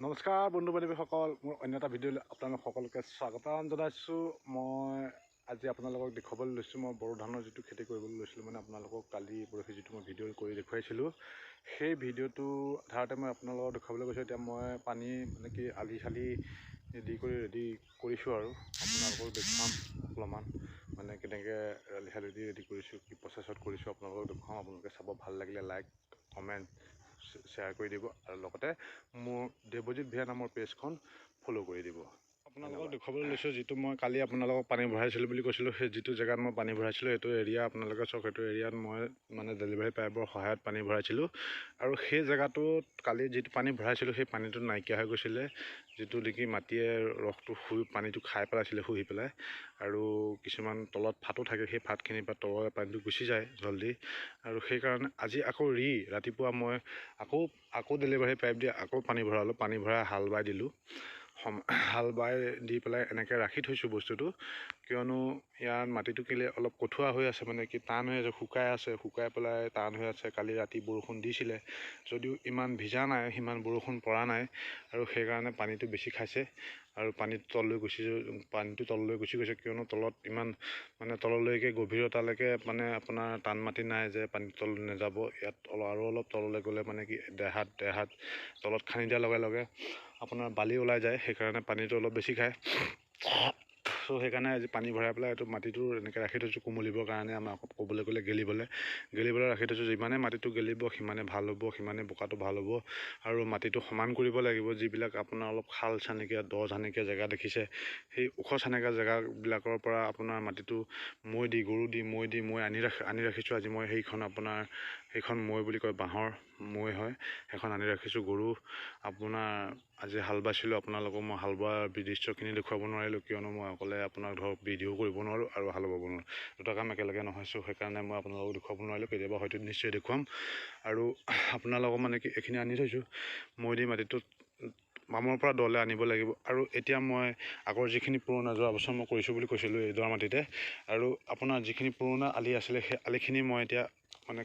নমস্কাৰ বন্ধু বান্ধৱীসকল, মোৰ অন্য এটা ভিডিঅ'লৈ আপোনালোক সকলোকে স্বাগতম জনাইছোঁ। মই আজি আপোনালোকক দেখুৱাবলৈ লৈছোঁ মই বড়ো ধানৰ যিটো খেতি কৰিবলৈ লৈছিলোঁ, মানে আপোনালোকক কালি পৰহি যিটো মই ভিডিঅ' কৰি দেখুৱাইছিলোঁ, সেই ভিডিঅ'টো আধাৰতে মই আপোনালোকক দেখুৱাবলৈ গৈছোঁ। এতিয়া মই পানী মানে কি আলি চালি দি কৰি ৰেডি কৰিছোঁ আৰু আপোনালোকক দেখুৱাম অলপমান, মানে কেনেকৈ আলি চালি দি ৰেডি কৰিছোঁ, কি প্ৰচেছত কৰিছোঁ আপোনালোকক দেখুৱাম। আপোনালোকে চাব, ভাল লাগিলে লাইক কমেণ্ট শ্বেয়াৰ কৰি দিব, আৰু লগতে মোৰ দেৱজিৎ ভিয়া নামৰ পেজখন ফ'ল' কৰি দিব। আপোনালোকক দেখুৱাবলৈ লৈছোঁ যিটো মই কালি আপোনালোকক পানী ভৰাইছিলোঁ বুলি কৈছিলোঁ, সেই যিটো জেগাত মই পানী ভৰাইছিলোঁ সেইটো এৰিয়া আপোনালোকে চাওক। সেইটো এৰিয়াত মই মানে ডেলিভাৰী পাইপৰ সহায়ত পানী ভৰাইছিলোঁ, আৰু সেই জেগাটোত কালি যিটো পানী ভৰাইছিলোঁ সেই পানীটো নাইকিয়া হৈ গৈছিলে, যিটো নেকি মাটিয়ে ৰসটো পানীটো খাই পেলাইছিলে শুহি পেলাই, আৰু কিছুমান তলত ফাটো থাকে, সেই ফাটখিনিৰ পৰা তললৈ পানীটো গুচি যায় জল্দি। আৰু সেইকাৰণে আজি আকৌ ৰাতিপুৱা মই আকৌ ডেলিভাৰী পাইপ দি আকৌ পানী ভৰালোঁ। পানী ভৰাই হাল বাই দিলোঁ, হাল বাই দি পেলাই এনেকৈ ৰাখি থৈছোঁ বস্তুটো, কিয়নো ইয়াৰ মাটিটো কেলৈ অলপ কঠুৱা হৈ আছে, মানে কি টান হৈ আছে, শুকাই পেলাই টান হৈ আছে। কালি ৰাতি বৰষুণ দিছিলে যদিও ইমান ভিজা নাই, সিমান বৰষুণ পৰা নাই, আৰু সেইকাৰণে পানীটো বেছি খাইছে আৰু পানীটো তললৈ গুচি গৈছে, কিয়নো তলত ইমান মানে তললৈকে গভীৰতালৈকে মানে আপোনাৰ টান মাটি নাই যে পানীটো তললৈ নাযাব। ইয়াত আৰু অলপ তললৈ গ'লে মানে কি দেহাত তলত খান্দি দিয়াৰ লগে লগে আপোনাৰ বালি ওলাই যায়, সেইকাৰণে পানীটো অলপ বেছি খায়। চ' সেইকাৰণে আজি পানী ভৰাই পেলাই এইটো মাটিটো এনেকৈ ৰাখি থৈছোঁ কুমলিবৰ কাৰণে, আমাৰ ক'বলৈ গ'লে গেলিবলৈ ৰাখি থৈছোঁ। যিমানে মাটিটো গেলিব সিমানে ভাল হ'ব, সিমানে বোকাটো ভাল হ'ব, আৰু মাটিটো সমান কৰিব লাগিব। যিবিলাক আপোনাৰ অলপ খাল চানেকীয়া দ চানেকীয়া জেগা দেখিছে, সেই ওখ চানেকীয়া জেগাবিলাকৰ পৰা আপোনাৰ মাটিটো গৰু দি মৈ আনি ৰাখিছোঁ। আজি মই সেইখন মৈ বুলি কয়, বাঁহৰ মৈ হয়, সেইখন আনি ৰাখিছোঁ। গৰু আপোনাৰ আজি হাল বাইছিলোঁ, আপোনালোকক মই হাল বোৱা দৃশ্যখিনি দেখুৱাব নোৱাৰিলোঁ, কিয়নো মই অকলে আপোনাক ধৰক ভিডিঅ' কৰিব নোৱাৰোঁ আৰু হাল বাব নোৱাৰোঁ, দুটা কাম একেলগে নহয়ছোঁ, সেইকাৰণে মই আপোনালোকক দেখুৱাব নোৱাৰিলোঁ। কেতিয়াবা হয়তো নিশ্চয় দেখুৱাম। আৰু আপোনালোকক মানে কি এইখিনি আনি থৈছোঁ, মৈ দি মাটিটো বামৰ পৰা দলে আনিব লাগিব। আৰু এতিয়া মই আগৰ যিখিনি পুৰণা যোৱা বছৰ মই কৰিছোঁ বুলি কৈছিলোঁ এই দৰা মাটিতে, আৰু আপোনাৰ যিখিনি পুৰণা আলি আছিলে সেই আলিখিনি মই এতিয়া মানে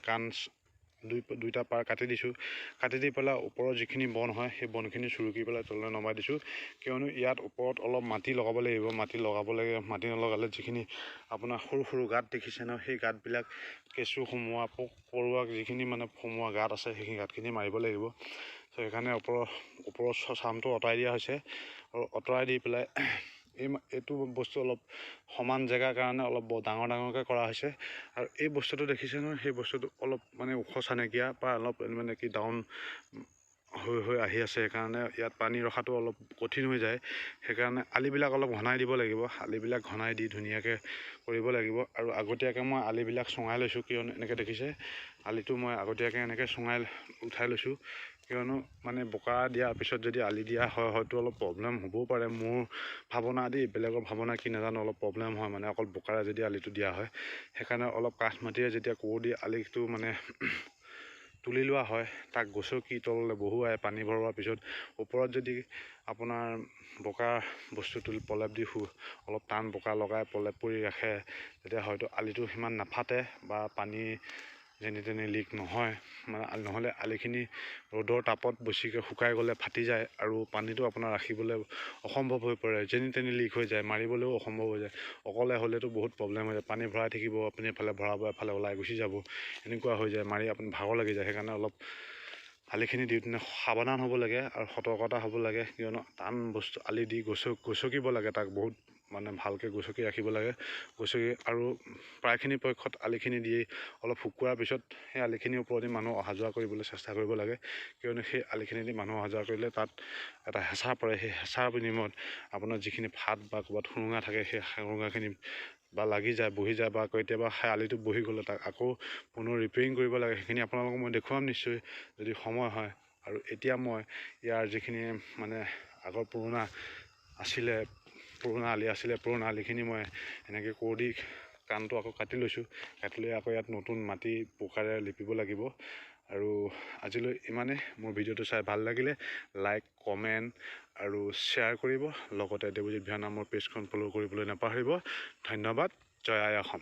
দুইটা পাৰ কাটি দিছোঁ। কাটি দি পেলাই ওপৰৰ যিখিনি বন হয় সেই বনখিনি চুৰুকি পেলাই তললৈ নমাই দিছোঁ, কিয়নো ইয়াত ওপৰত অলপ মাটি লগাব লাগিব। মাটি নলগালে যিখিনি আপোনাৰ সৰু সৰু গাঁত দেখিছে ন, সেই গাঁতবিলাক কেঁচু সোমোৱা, পোক পৰুৱা যিখিনি মানে সোমোৱা গাঁত আছে, সেইখিনি গাঁতখিনি মাৰিব লাগিব। চ' সেইকাৰণে ওপৰৰ চামটো আঁতৰাই দিয়া হৈছে, আৰু আঁতৰাই দি পেলাই এইটো বস্তু অলপ সমান জেগাৰ কাৰণে অলপ ডাঙৰকৈ কৰা হৈছে। আৰু এই বস্তুটো দেখিছে নহয়, সেই বস্তুটো অলপ মানে ওখ চানেকীয়া বা অলপ মানে কি ডাউন হৈ আহি আছে, সেইকাৰণে ইয়াত পানী ৰখাটো অলপ কঠিন হৈ যায়। সেইকাৰণে আলিবিলাক অলপ ঘনাই দিব লাগিব, আলিবিলাক ঘনাই দি ধুনীয়াকৈ কৰিব লাগিব। আৰু আগতীয়াকৈ মই আলিবিলাক চঙাই লৈছোঁ, কিয়নো এনেকৈ দেখিছে আলিটো মই আগতীয়াকৈ এনেকৈ উঠাই লৈছোঁ, কিয়নো মানে বোকা দিয়াৰ পিছত যদি আলি দিয়া হয় হয়তো অলপ প্ৰব্লেম হ'বও পাৰে। মোৰ ভাৱনা বেলেগৰ ভাৱনা কি নাজানো, অলপ প্ৰব্লেম হয় মানে অকল বোকাৰে যদি আলিটো দিয়া হয়। সেইকাৰণে অলপ কাঠ মাটিৰে যেতিয়া কোৰ দি আলিটো মানে তুলি লোৱা হয়, তাক গছকি তললৈ বহুৱাই পানী ভৰোৱাৰ পিছত ওপৰত যদি আপোনাৰ বোকা বস্তুটো পলেপ দি অলপ টান বোকা লগাই পলেপ কৰি ৰাখে, তেতিয়া হয়তো আলিটো সিমান নাফাটে বা পানী যেনি তেনি লিক নহয়। মানে নহ'লে আলিখিনি ৰ'দৰ তাপত বেছিকৈ শুকাই গ'লে ফাটি যায়, আৰু পানীটো আপোনাৰ ৰাখিবলৈ অসম্ভৱ হৈ পৰে, যেনি তেনি লিক হৈ যায়, মাৰিবলৈও অসম্ভৱ হৈ যায়। অকলে হ'লেতো বহুত প্ৰব্লেম হৈ যায়, পানী ভৰাই থাকিব, আপুনি এফালে ভৰাব, এফালে ওলাই গুচি যাব, এনেকুৱা হৈ যায়, মাৰি আপুনি ভাগৰ লাগি যায়। সেইকাৰণে অলপ আলিখিনি দিওঁতে সাৱধান হ'ব লাগে আৰু সতৰ্কতা হ'ব লাগে, কিয়নো টান বস্তু আলি দি গছকিব লাগে, তাক বহুত মানে ভালকৈ গছকি ৰাখিব লাগে। আৰু প্ৰায়খিনি পক্ষত আলিখিনি দি অলপ শুকোৱাৰ পিছত সেই আলিখিনিৰ ওপৰেদি মানুহ অহা যোৱা কৰিবলৈ চেষ্টা কৰিব লাগে, কিয়নো সেই আলিখিনি দি মানুহ অহা যোৱা কৰিলে তাত এটা হেঁচা পৰে। সেই হেঁচাৰ বিনিময়ত আপোনাৰ যিখিনি ফাট বা ক'ৰবাত সুৰুঙা থাকে, সেই সুৰুঙাখিনি বা লাগি যায়, বহি যায়, বা কেতিয়াবা সেই আলিটো বহি গ'লে তাক আকৌ পুনৰ ৰিপেয়াৰিং কৰিব লাগে। সেইখিনি আপোনালোকক মই দেখুৱাম নিশ্চয় যদি সময় হয়। আৰু এতিয়া মই ইয়াৰ যিখিনি মানে আগৰ পুৰণা আলি আছিলে, পুৰণা আলিখিনি মই এনেকৈ কোৰ দি কাণটো আকৌ কাটি লৈছোঁ, কাটি লৈ আকৌ ইয়াত নতুন মাটি বোকাৰে লিপিব লাগিব। আৰু আজিলৈ ইমানেই। মোৰ ভিডিঅ'টো চাই ভাল লাগিলে লাইক কমেণ্ট আৰু শ্বেয়াৰ কৰিব, লগতে দেৱজিৎ ভিয়া নামৰ পেজখন ফ'ল' কৰিবলৈ নাপাহৰিব। ধন্যবাদ। জয় আই অসম।